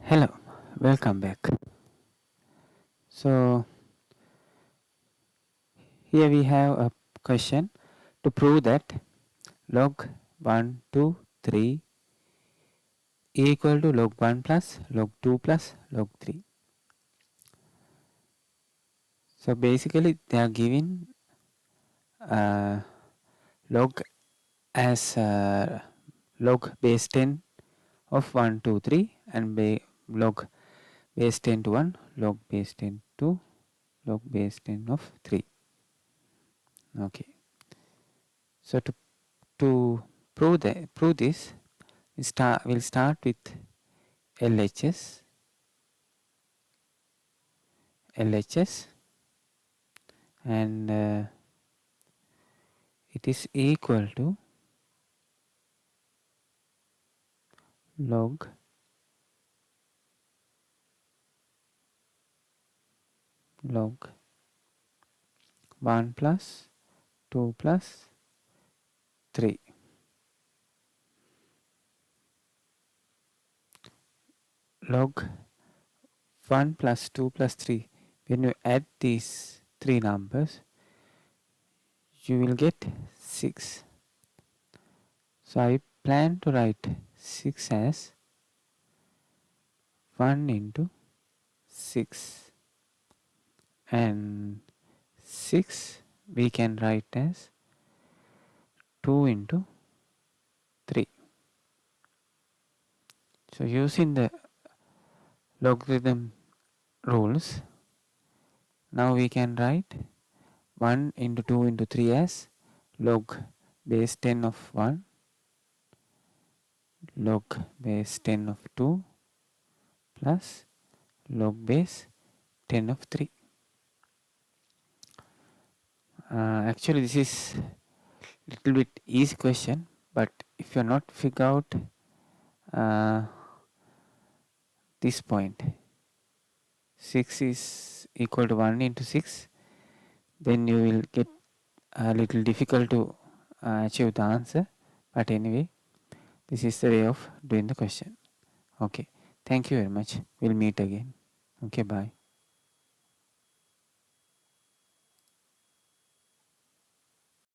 Hello, welcome back. So here we have a question to prove that log 1, 2, 3 equal to log 1 plus log 2 plus log 3. So basically they are giving log as log base 10 of 1, 2, 3 and log base 10 to 1, log base 10 to log base 10 of 3. Okay. So to prove this, we'll start with LHS and it is equal to log 1 plus 2 plus 3. Log 1 plus 2 plus 3. When you add these three numbers, you will get 6. So I plan to write 6 as 1 into 6, and 6 we can write as 2 into 3. So using the logarithm rules, now we can write 1 into 2 into 3 as log base 10 of 1, log base 10 of 2 plus log base 10 of 3. Actually this is little bit easy question, but if you are not figure out this point, 6 is equal to 1 into 6, then you will get a little difficult to achieve the answer. But anyway, this is the way of doing the question. Okay, thank you very much. We'll meet again. Okay, bye.